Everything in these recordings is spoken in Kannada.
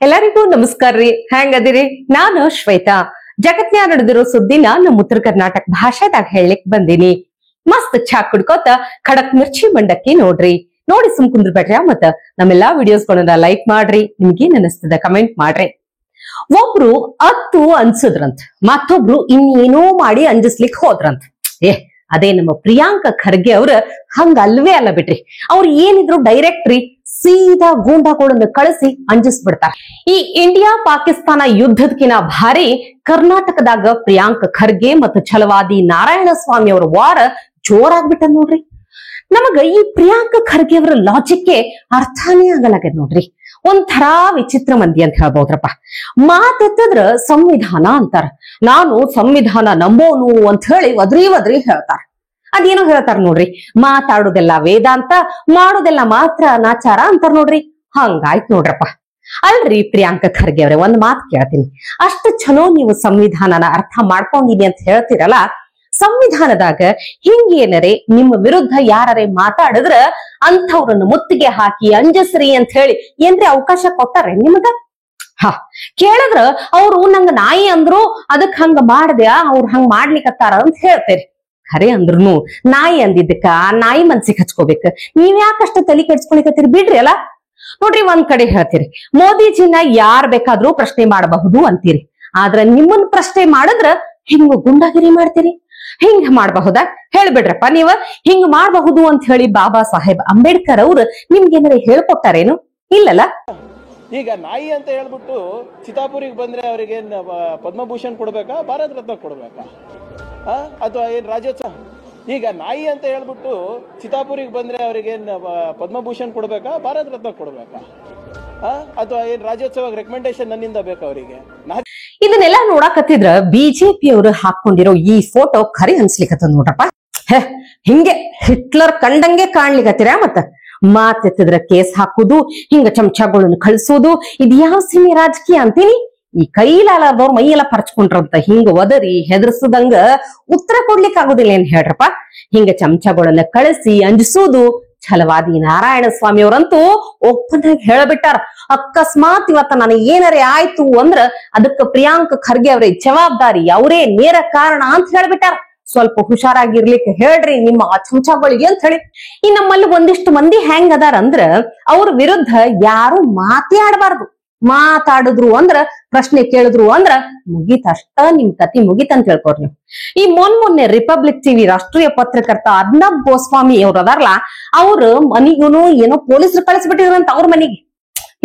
ಎಲ್ಲರಿಗೂ ನಮಸ್ಕಾರ ರೀ. ಹೆಂಗದಿರಿ? ನಾನು ಶ್ವೇತಾ. ಜಗತ್ನ್ಯಾಗ ನಡೆದಿರೋ ಸುದ್ದಿನ ನಮ್ಮ ಉತ್ತರ ಕರ್ನಾಟಕ ಭಾಷೆದಾಗ ಹೇಳಲಿಕ್ ಬಂದಿನಿ. ಮಸ್ತ್ ಚಾ ಕುಡ್ಕೋತ ಖಡಕ್ ಮಿರ್ಚಿ ಮಂಡಕ್ಕಿ ನೋಡ್ರಿ. ನೋಡಿ ಸುಮ್ ಕುಂದ್ರಬೇಡ್ರಿ. ಮತ್ತ ನಮ್ಮೆಲ್ಲಾ ವಿಡಿಯೋಸ್ಗಳನ್ನ ಲೈಕ್ ಮಾಡ್ರಿ. ನಿಮ್ಗೇನ್ ಅನಿಸ್ತದ ಕಮೆಂಟ್ ಮಾಡ್ರಿ. ಒಬ್ರು ಅತ್ತು ಅನ್ಸದ್ರಂತ, ಮತ್ತೊಬ್ರು ಇನ್ನೇನೋ ಮಾಡಿ ಅಂಜಿಸ್ಲಿಕ್ ಹೋದ್ರಂತ. ಅದೇ ನಮ್ಮ ಪ್ರಿಯಾಂಕ ಖರ್ಗೆ ಅವ್ರ ಹಂಗ ಅಲ್ವೇ ಅಲ್ಲ ಬಿಟ್ರಿ. ಅವ್ರು ಏನಿದ್ರು ಡೈರೆಕ್ಟ್ ರೀ, ಸೀದಾ ಗೂಂಡಾಗಳನ್ನ ಕಳಿಸಿ ಅಂಜಿಸ್ಬಿಡ್ತಾರೆ. ಈ ಇಂಡಿಯಾ ಪಾಕಿಸ್ತಾನ ಯುದ್ಧದಕಿನ ಭಾರಿ ಕರ್ನಾಟಕದಾಗ ಪ್ರಿಯಾಂಕ ಖರ್ಗೆ ಮತ್ತು ಛಲವಾದಿ ನಾರಾಯಣಸ್ವಾಮಿ ಅವರ ವಾರ ಜೋರಾಗ್ಬಿಟ್ಟ ನೋಡ್ರಿ. ನಮಗ ಈ ಪ್ರಿಯಾಂಕ ಖರ್ಗೆ ಅವರ ಲಾಜಿಕ್ಗೆ ಅರ್ಥನೇ ಆಗಲಾಗ್ಯದ ನೋಡ್ರಿ. ಒಂಥರಾ ವಿಚಿತ್ರ ಮಂದಿ ಅಂತ ಹೇಳ್ಬೋದ್ರಪ್ಪ. ಮಾತೆತ್ತದ್ರ ಸಂವಿಧಾನ ಅಂತಾರ. ನಾನು ಸಂವಿಧಾನ ನಂಬೋನು ಅಂತ ಹೇಳಿ ಒದ್ರಿ ಹೇಳ್ತಾರ. ಅದೇನೋ ಹೇಳ್ತಾರ ನೋಡ್ರಿ, ಮಾತಾಡುದೆಲ್ಲ ವೇದಾಂತ, ಮಾಡುದೆಲ್ಲ ಮಾತ್ರ ಅನಾಚಾರ ಅಂತಾರ ನೋಡ್ರಿ. ಹಂಗಾಯ್ತು ನೋಡ್ರಪ್ಪ. ಅಲ್ರಿ ಪ್ರಿಯಾಂಕ ಖರ್ಗೆ ಅವ್ರೆ, ಒಂದ್ ಮಾತು ಕೇಳ್ತೀನಿ. ಅಷ್ಟು ಚಲೋ ನೀವು ಸಂವಿಧಾನನ ಅರ್ಥ ಮಾಡ್ಕೊಂಡಿನಿ ಅಂತ ಹೇಳ್ತಿರಲ್ಲ, ಸಂವಿಧಾನದಾಗ ಹಿಂಗೇನರೆ ನಿಮ್ಮ ವಿರುದ್ಧ ಯಾರೇ ಮಾತಾಡಿದ್ರ ಅಂಥವ್ರನ್ನ ಮುತ್ತಿಗೆ ಹಾಕಿ ಅಂಜಸ್ರಿ ಅಂತ ಹೇಳಿ ಏನ್ರಿ ಅವಕಾಶ ಕೊಟ್ಟಾರೆ ನಿಮಗ? ಕೇಳಿದ್ರ ಅವ್ರು ನಂಗ ನಾಯಿ ಅಂದ್ರು ಅದಕ್ ಹಂಗ ಮಾಡ್ದ್ಯಾ, ಅವ್ರು ಹಂಗ ಮಾಡ್ಲಿಕ್ಕತ್ತಾರ ಅಂತ ಹೇಳ್ತೇರಿ. ಖರೆ ಅಂದ್ರುನು ನಾಯಿ ಅಂದಿದ್ದಕ್ಕ ನಾಯಿ ಮನ್ಸಿಗೆ ಹಚ್ಕೋಬೇಕ. ನೀವ್ ಯಾಕಷ್ಟ ತಲೆ ಕೆಡ್ಸ್ಕೊಳಿಕತ್ತೀರಿ? ಬಿಡ್ರಿ ಅಲ್ಲ. ನೋಡ್ರಿ, ಒಂದ್ ಕಡೆ ಹೇಳ್ತೀರಿ ಮೋದಿಜಿನ ಯಾರ್ ಬೇಕಾದ್ರೂ ಪ್ರಶ್ನೆ ಮಾಡಬಹುದು ಅಂತೀರಿ. ಆದ್ರ ನಿಮ್ಮನ್ ಪ್ರಶ್ನೆ ಮಾಡಿದ್ರ ಹಿಂಗ ಗುಂಡಾಗಿರಿ ಮಾಡ್ತೀರಿ. ಹಿಂಗ ಮಾಡಬಹುದಾ? ಹೇಳ್ಬಿಡ್ರಪ್ಪ. ನೀವ ಹಿಂಗ್ ಮಾಡಬಹುದು ಅಂತ ಹೇಳಿ ಬಾಬಾ ಸಾಹೇಬ್ ಅಂಬೇಡ್ಕರ್ ಅವ್ರು ನಿಮ್ಗೇನಾರ ಹೇಳ್ಕೊಟ್ಟಾರೇನು? ಇಲ್ಲಲ್ಲ. ಈಗ ನಾಯಿ ಅಂತ ಹೇಳ್ಬಿಟ್ಟು ಚಿತಾಪುರಿಗೆ ಬಂದ್ರೆ ಅವರಿಗೆ ಪದ್ಮಭೂಷಣ್ ಕೊಡ್ಬೇಕಾ, ಭಾರತ ರತ್ನ ಕೊಡ್ಬೇಕಾ, ಅಥವಾ ಏನ್ ರಾಜ್ಯೋತ್ಸವ? ಈಗ ನಾಯಿ ಅಂತ ಹೇಳ್ಬಿಟ್ಟು ಚಿತಾಪುರಿಗೆ ಬಂದ್ರೆ ಅವರಿಗೆ ಪದ್ಮಭೂಷಣ್ ಕೊಡ್ಬೇಕಾ, ಭಾರತ ರತ್ನ ಕೊಡ್ಬೇಕಾ, ಅಥವಾ ಏನ್ ರಾಜ್ಯೋತ್ಸವ ರೆಕಮೆಂಡೇಶನ್ ನನ್ನಿಂದ ಬೇಕಾ ಅವರಿಗೆ? ಇದನ್ನೆಲ್ಲ ನೋಡಾಕತ್ತಿದ್ರ ಬಿಜೆಪಿ ಅವರು ಹಾಕೊಂಡಿರೋ ಈ ಫೋಟೋ ಖರಿ ಅನ್ಸ್ಲಿಕ್ಕತ್ತ ನೋಡ್ರಪ್ಪ. ಹಿಂಗೆ ಹಿಟ್ಲರ್ ಕಂಡಂಗೆ ಕಾಣ್ಲಿಕತ್ತೀರ. ಮತ್ತ ಮಾತೆತ್ತಿದ್ರ ಕೇಸ್ ಹಾಕುದು, ಹಿಂಗ ಚಮಚಗಳನ್ನ ಕಳಿಸೋದು, ಇದು ಯಾವ ಸೀಮೆ ರಾಜಕೀಯ ಅಂತೀನಿ? ಈ ಕೈಲಾಲದವ್ರ ಮೈಯೆಲ್ಲ ಪರ್ಚ್ಕೊಂಡ್ರಂತ ಹಿಂಗ ಒದರಿ ಹೆದರ್ಸದಂಗ ಉತ್ತರ ಕೊಡ್ಲಿಕ್ ಆಗುದಿಲ್ಲ ಏನ್ ಹೇಳ್ರಪ್ಪ. ಹಿಂಗ ಚಮಚಗಳನ್ನ ಕಳಿಸಿ ಅಂಜಿಸೋದು. ಛಲವಾದಿ ನಾರಾಯಣ ಸ್ವಾಮಿ ಅವರಂತೂ ಓಪನ್ ಆಗಿ ಹೇಳಬಿಟ್ಟಾರ, ಅಕಸ್ಮಾತ್ ಇವತ್ತ ನನಗೆ ಏನಾರೇ ಆಯ್ತು ಅಂದ್ರ ಅದಕ್ಕ ಪ್ರಿಯಾಂಕ ಖರ್ಗೆ ಅವರೇ ಜವಾಬ್ದಾರಿ, ಅವರೇ ನೇರ ಕಾರಣ ಅಂತ ಹೇಳ್ಬಿಟ್ಟಾರ. ಸ್ವಲ್ಪ ಹುಷಾರಾಗಿರ್ಲಿಕ್ಕೆ ಹೇಳ್ರಿ ನಿಮ್ಮ ಆ ಚಮಚಗಳಿಗೆ ಅಂತ ಹೇಳಿ. ಈ ನಮ್ಮಲ್ಲಿ ಒಂದಿಷ್ಟು ಮಂದಿ ಹೆಂಗ್ ಅದಾರ ಅಂದ್ರ ಅವ್ರ ವಿರುದ್ಧ ಯಾರು ಮಾತೇ ಆಡಬಾರ್ದು. ಮಾತಾಡಿದ್ರು ಅಂದ್ರ, ಪ್ರಶ್ನೆ ಕೇಳಿದ್ರು ಅಂದ್ರ ಮುಗೀತಷ್ಟ, ನಿಮ್ ಕತಿ ಮುಗೀತಂತ ಹೇಳ್ಕೊರ್ ನೀವು. ಈ ಮೊನ್ನೆ ರಿಪಬ್ಲಿಕ್ ಟಿವಿ ರಾಷ್ಟ್ರೀಯ ಪತ್ರಕರ್ತ ಅರ್ನಬ್ ಗೋಸ್ವಾಮಿ ಅವ್ರ ಅದಾರಲ್ಲ, ಅವ್ರ ಮನಿಗೂನು ಏನೋ ಪೊಲೀಸರು ಕಳಿಸ್ಬಿಟ್ಟಿದ್ರಂತ ಅವ್ರ ಮನಿಗೆ.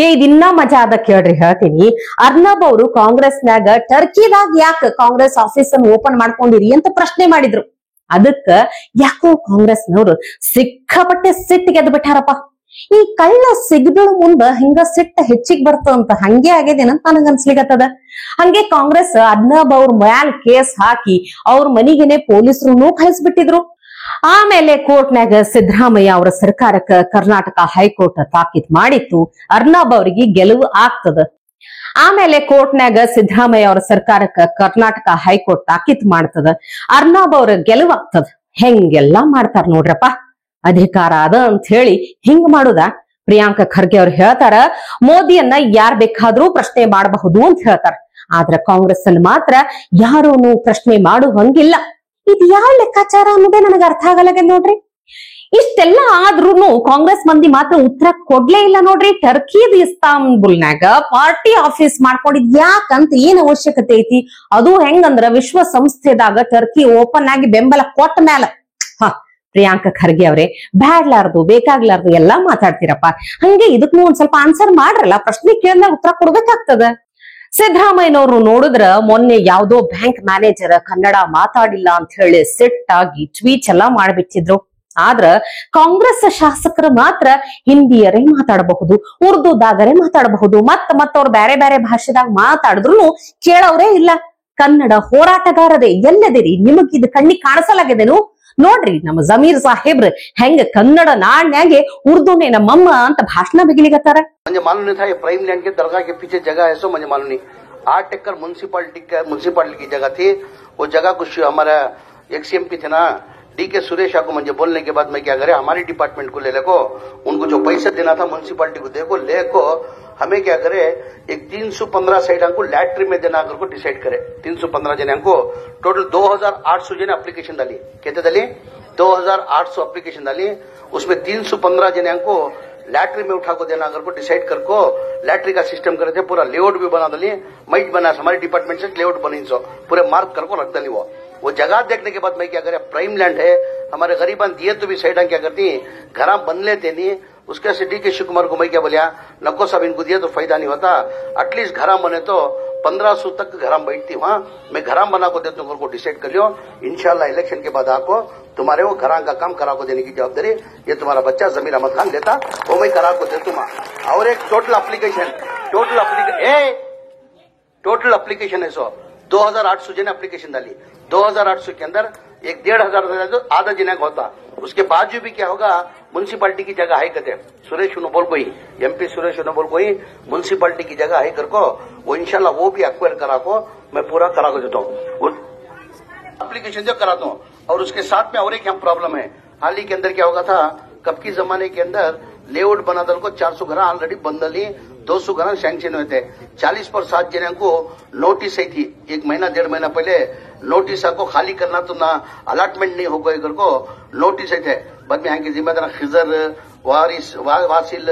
ಇದಿನ್ನ ಮಜಾ ಅದ ಕೇಳ್ರಿ, ಹೇಳ್ತೀನಿ. ಅರ್ನಬ್ ಅವರು ಕಾಂಗ್ರೆಸ್ನಾಗ ಟರ್ಕಿದಾಗ ಯಾಕ ಕಾಂಗ್ರೆಸ್ ಆಫೀಸ್ ಅನ್ನು ಓಪನ್ ಮಾಡ್ಕೊಂಡಿರಿ ಅಂತ ಪ್ರಶ್ನೆ ಮಾಡಿದ್ರು. ಅದಕ್ಕ ಯಾಕೋ ಕಾಂಗ್ರೆಸ್ನವ್ರು ಸಿಕ್ಕಾಪಟ್ಟೆ ಸಿಟ್ಟು ಗೆದ್ದು ಬಿಟ್ಟಾರಪ್ಪ. ಈ ಕಳ್ಳ ಸಿಗದಳು ಮುಂದ ಹಿಂಗ ಸಿಟ್ಟ ಹೆಚ್ಚಿಗೆ ಬರ್ತದಂತ ಹಂಗೆ ಆಗ್ಯದೇನಂತ ನನಗ ಅನ್ಸ್ಲಿಕತ್ತದ. ಹಂಗೆ ಕಾಂಗ್ರೆಸ್ ಅರ್ನಬ್ ಅವ್ರ ಮ್ಯಾಲ್ ಕೇಸ್ ಹಾಕಿ ಅವ್ರ ಮನಿಗೆನೆ ಪೊಲೀಸರು ಕಳಿಸ್ಬಿಟ್ಟಿದ್ರು. ಆಮೇಲೆ ಕೋರ್ಟ್ನಾಗ ಸಿದ್ದರಾಮಯ್ಯ ಅವರ ಸರ್ಕಾರಕ್ಕ ಕರ್ನಾಟಕ ಹೈಕೋರ್ಟ್ ತಾಕೀತ್ ಮಾಡಿತ್ತು, ಅರ್ನಬ್ ಅವರಿಗೆ ಗೆಲುವು ಆಗ್ತದ. ಆಮೇಲೆ ಕೋರ್ಟ್ನಾಗ ಸಿದ್ದರಾಮಯ್ಯ ಅವರ ಸರ್ಕಾರಕ್ಕ ಕರ್ನಾಟಕ ಹೈಕೋರ್ಟ್ ತಾಕೀತ್ ಮಾಡ್ತದ, ಅರ್ನಬ್ ಅವ್ರ ಗೆಲುವು ಆಗ್ತದ. ಹೆಂಗೆಲ್ಲಾ ಮಾಡ್ತಾರ ನೋಡ್ರಪ್ಪ. ಅಧಿಕಾರ ಅದ ಅಂತ ಹೇಳಿ ಹಿಂಗ್ ಮಾಡುದ? ಪ್ರಿಯಾಂಕ ಖರ್ಗೆ ಅವ್ರು ಹೇಳ್ತಾರ ಮೋದಿಯನ್ನ ಯಾರ್ ಬೇಕಾದ್ರೂ ಪ್ರಶ್ನೆ ಮಾಡಬಹುದು ಅಂತ ಹೇಳ್ತಾರ. ಆದ್ರ ಕಾಂಗ್ರೆಸ್ ಅನ್ನು ಮಾತ್ರ ಯಾರೂನು ಪ್ರಶ್ನೆ ಮಾಡುವಂಗಿಲ್ಲ. ಇದು ಯಾವ ಲೆಕ್ಕಾಚಾರ ಅನ್ನೋದೇ ನನಗೆ ಅರ್ಥ ಆಗಲ್ಲ ನೋಡ್ರಿ. ಇಷ್ಟೆಲ್ಲಾ ಆದ್ರೂನು ಕಾಂಗ್ರೆಸ್ ಮಂದಿ ಮಾತ್ರ ಉತ್ತರ ಕೊಡ್ಲೇ ಇಲ್ಲ ನೋಡ್ರಿ. ಟರ್ಕಿದ್ ಇಸ್ತಾಂಬುಲ್ನಾಗ ಪಾರ್ಟಿ ಆಫೀಸ್ ಮಾಡ್ಕೊಂಡಿದ್ ಯಾಕಂತ ಏನ್ ಅವಶ್ಯಕತೆ ಐತಿ? ಅದು ಹೆಂಗಂದ್ರ ವಿಶ್ವಸಂಸ್ಥೆದಾಗ ಟರ್ಕಿ ಓಪನ್ ಆಗಿ ಬೆಂಬಲ ಕೊಟ್ಟ ಮ್ಯಾಲ. ಪ್ರಿಯಾಂಕ ಖರ್ಗೆ ಅವ್ರೆ, ಬ್ಯಾಡ್ಲಾರ್ದು ಬೇಕಾಗ್ಲಾರ್ದು ಎಲ್ಲಾ ಮಾತಾಡ್ತೀರಪ್ಪ. ಹಂಗೆ ಇದಕ್ಕೂ ಒಂದ್ ಸ್ವಲ್ಪ ಆನ್ಸರ್ ಮಾಡ್ರಲ್ಲ. ಪ್ರಶ್ನೆ ಕೇಳಿದಾಗ ಉತ್ತರ ಕೊಡ್ಬೇಕಾಗ್ತದ. ಸಿದ್ದರಾಮಯ್ಯನವ್ರು ನೋಡಿದ್ರ ಮೊನ್ನೆ ಯಾವ್ದೋ ಬ್ಯಾಂಕ್ ಮ್ಯಾನೇಜರ್ ಕನ್ನಡ ಮಾತಾಡಿಲ್ಲ ಅಂತ ಹೇಳಿ ಸಿಟ್ಟಾಗಿ ಟ್ವೀಟ್ ಎಲ್ಲಾ ಮಾಡ್ಬಿಟ್ಟಿದ್ರು. ಆದ್ರ ಕಾಂಗ್ರೆಸ್ ಶಾಸಕರು ಮಾತ್ರ ಹಿಂದಿಯರೇ ಮಾತಾಡಬಹುದು, ಉರ್ದುದಾಗರೇ ಮಾತಾಡಬಹುದು, ಮತ್ತವ್ರು ಬೇರೆ ಬೇರೆ ಭಾಷೆದಾಗ ಮಾತಾಡಿದ್ರು ಕೇಳೋರೇ ಇಲ್ಲ. ಕನ್ನಡ ಹೋರಾಟಗಾರರೇ ಎಲ್ಲದಿರಿ, ನಿಮಗಿದ್ ಕಣ್ಣಿಗೆ ಕಾಣಿಸಲಾಗದೇನು? ನೋಡ್ರಿ ನಮ್ಮ ಜಮೀರ್ ಸಾಹೇಬ್ರ ಹೆಂಗ ಕನ್ನಡ ನಾಡ್ನ್ಯಾಗೆ उर्दू ने नम्मा ಅಂತ ಭಾಷಣ ಬಿಗಿಲಿಗತ್ತಾರ. मुझे मालूम नहीं था ये प्राइम लैंड के दरगाह के पीछे जगह है, सो मुझे मालूम नहीं। 8 एकड़ म्युनिसिपालिटी की जगह थी। वो जगह कुछ हमारा एक्सएमपी थे ना डीके सुरेश को मुझे बोलने के बाद मैं क्या करे, हमारी डिपार्टमेंट को ले लेको, उनको जो पैसा देना था म्युनिसिपालिटी को देखो लेको हमें क्या करे, एक 315 साइड हमको लैट्री में देना को डिसाइड करे। 315 जने हमको टोटल 2800 जने एप्लीकेशन डाली, कहते डाली 2800 एप्लीकेशन डाली, उसमें 315 जने हमको लैट्री में उठा को देना अगर को डिसाइड कर को लैट्री का सिस्टम करे थे, पूरा लेआउट भी बना दली, मई बना हमारे डिपार्टमेंट से लेआउट बनी सो पूरे मार्क कर को रख दली। वो जगह देखने के बाद मैं क्या करे, प्राइम लैंड है, हमारे गरीबान दिए तो भी साइड क्या करती घर बन लेते नहीं, उसके से डी के शिव कुमार को मैं क्या बोलिया, नको साहब इनको दिया तो फायदा नहीं होता, एटलीस्ट घर बने तो 1500 तक घर बैठती वहां, मैं घर बना को देता हूँ, डिसाइड कर लियो। इंशाल्लाह इलेक्शन के बाद आपको तुम्हारे वो घर का काम करा को देने की जवाबदारी ये तुम्हारा बच्चा जमीर अहमद खान लेता, वो मैं करा को दे दूंगा। और एक टोटल एप्लीकेशन है सो 2800 जने एप्लीकेशन डाली, 2800 के अंदर एक 1500 तो आधा जिना होता, उसके बाद भी क्या होगा, म्यूनसिपालिटी की जगह है कहते सुरेश बोल कोई MP सुरेश बोल कोई म्यूनसिपालिटी की जगह है कर को वो इंशाल्लाह वो भी एक्वायर करा को मैं पूरा करा को देता हूँ, एप्लीकेशन जो कराता हूँ। और उसके साथ में और एक यहाँ प्रॉब्लम है, हाल ही के अंदर क्या होगा था, कब की जमाने के अंदर लेआउट बना दल को 400 घर ऑलरेडी बंदली, 200 घर सैंक्शन हुए थे, 40 पर 7 जने को नोटिस आई थी, 1 महीना 1.5 महीना पहले नोटिस को खाली करना तो ना अलॉटमेंट नहीं होगा घर को नोटिस आई थे। बाद में यहाँ के जिम्मेदार खिजर वासिल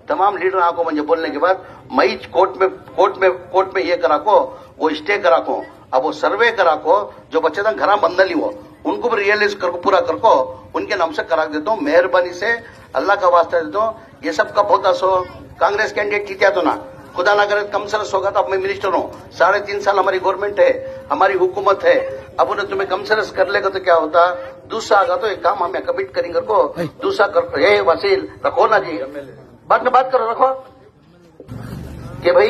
तमाम लीडर आपको मुझे बोलने के बाद मई कोर्ट में ये करा को वो स्टे करा को, अब वो सर्वे करा को जो बच्चे था घर बंदली वो उनको भी रियलाइज कर पूरा कर को उनके नाम से करा देता हूँ। मेहरबानी से अल्लाह का वास्ता देता हूँ, ये सब कब होता सो कांग्रेस कैंडिडेट जीता तो ना, खुदा ना करे कम सरस होगा तो अब मैं मिनिस्टर हूँ, 3.5 साल हमारी गवर्नमेंट है, हमारी हुकूमत है, अब उन्हें तुम्हें कम सरस कर लेगा तो क्या होता, दूसरा आगा तो एक काम हमें कमिट करेंगे को दूसरा कर वसील रखो ना जी, बाद में बात करो रखो कि भाई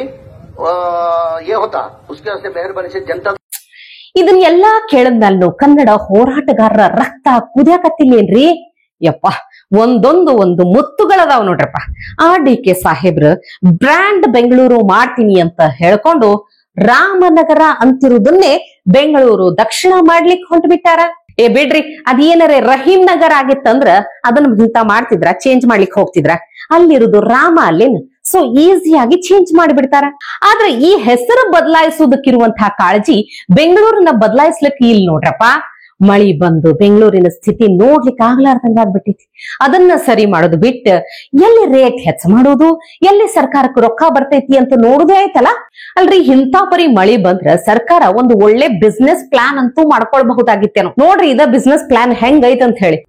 ये होता, उसके वास्ते मेहरबानी से जनता ಇದನ್ನೆಲ್ಲಾ ಕೇಳದ್ಮೇಲೆ ಕನ್ನಡ ಹೋರಾಟಗಾರರ ರಕ್ತ ಕುದಿಯಾಕತ್ತಿಲ್ಲೇನ್ರಿ ಯಪ್ಪ, ಒಂದು ಮುತ್ತುಗಳದಾವ್ ನೋಡ್ರಪ್ಪ. ಆ DK ಸಾಹೇಬ್ರು ಬ್ರ್ಯಾಂಡ್ ಬೆಂಗಳೂರು ಮಾಡ್ತೀನಿ ಅಂತ ಹೇಳ್ಕೊಂಡು ರಾಮನಗರ ಅಂತಿರುವುದನ್ನೇ ಬೆಂಗಳೂರು ದಕ್ಷಿಣ ಮಾಡ್ಲಿಕ್ಕೆ ಹೊಂಟ್ಬಿಟ್ಟಾರ. ಬಿಡ್ರಿ, ಅದೇನರೇ ರಹೀಂ ನಗರ್ ಆಗಿತ್ತಂದ್ರ ಅದನ್ನ ಇಂತ ಮಾಡ್ತಿದ್ರ, ಚೇಂಜ್ ಮಾಡ್ಲಿಕ್ಕೆ ಹೋಗ್ತಿದ್ರ, ಅಲ್ಲಿರುದು ರಾಮ ಅಲ್ಲೇನು, ಸೊ ಈಸಿಯಾಗಿ ಚೇಂಜ್ ಮಾಡಿಬಿಡ್ತಾರ. ಆದ್ರೆ ಈ ಹೆಸರು ಬದಲಾಯಿಸುವುದಕ್ಕಿರುವಂತಹ ಕಾಳಜಿ ಬೆಂಗಳೂರನ್ನ ಬದಲಾಯಿಸ್ಲಿಕ್ಕೆ ಇಲ್ಲ ನೋಡ್ರಪ್ಪ. ಮಳಿ ಬಂದು ಬೆಂಗಳೂರಿನ ಸ್ಥಿತಿ ನೋಡ್ಲಿಕ್ಕೆ ಆಗ್ಲಾರ್ದಂಗ ಆಗ್ಬಿಟ್ಟೈತಿ. ಅದನ್ನ ಸರಿ ಮಾಡೋದು ಬಿಟ್ಟು ಎಲ್ಲಿ ರೇಟ್ ಹೆಚ್ಚ ಮಾಡೋದು, ಎಲ್ಲಿ ಸರ್ಕಾರಕ್ಕೆ ರೊಕ್ಕ ಬರ್ತೈತಿ ಅಂತ ನೋಡುದೇ ಆಯ್ತಲ್ಲ. ಅಲ್ರಿ, ಇಂಥ ಪರಿ ಮಳಿ ಬಂದ್ರ ಸರ್ಕಾರ ಒಂದು ಒಳ್ಳೆ ಬಿಸ್ನೆಸ್ ಪ್ಲಾನ್ ಅಂತೂ ಮಾಡ್ಕೊಳ್ಬಹುದಾಗಿತ್ತೇನೋ. ನೋಡ್ರಿ ಇದ ಬಿಸ್ನೆಸ್ ಪ್ಲಾನ್ ಹೆಂಗೈತ್ ಅಂತ ಹೇಳಿ.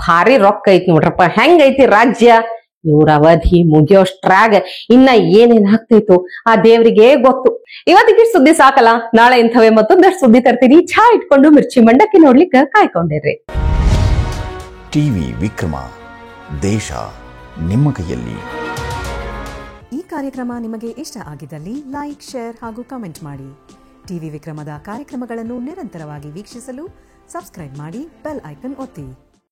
ಭಾರಿ ರೊಕ್ಕ ಐತಿ ನೋಡ್ರಪ್ಪ, ಹೆಂಗೈತಿ ರಾಜ್ಯ. ಇವ್ರ ಅವಧಿ ಮುಗಿಯೋಷ್ಟ್ರಾಗ ಇನ್ನ ಏನೇನ್ ಆಗ್ತೈತೋ ಆ ದೇವ್ರಿಗೆ ಗೊತ್ತು. ಇವತ್ತಿಗೆ ಸುದ್ದಿ ಸಾಕಲ್ಲ, ನಾಳೆ ಇಂಥವೇ ಮತ್ತೊಂದಷ್ಟು ಸುದ್ದಿ ತರ್ತೀನಿ. ಚಹಾ ಇಟ್ಕೊಂಡು ಮಿರ್ಚಿ ಮಂಡಕ್ಕಿ ನೋಡ್ಲಿಕ್ಕೆ ಕಾಯ್ಕೊಂಡಿರ್ರಿ. ಟಿವಿ ವಿಕ್ರಮ, ದೇಶ ನಿಮ್ಮ ಕೈಯಲ್ಲಿ. ಈ ಕಾರ್ಯಕ್ರಮ ನಿಮಗೆ ಇಷ್ಟ ಆಗಿದ್ದಲ್ಲಿ ಲೈಕ್, ಶೇರ್ ಹಾಗೂ ಕಮೆಂಟ್ ಮಾಡಿ. ಟಿವಿ ವಿಕ್ರಮದ ಕಾರ್ಯಕ್ರಮಗಳನ್ನು ನಿರಂತರವಾಗಿ ವೀಕ್ಷಿಸಲು ಸಬ್ಸ್ಕ್ರೈಬ್ ಮಾಡಿ, ಬೆಲ್ ಐಕನ್ ಒತ್ತಿ.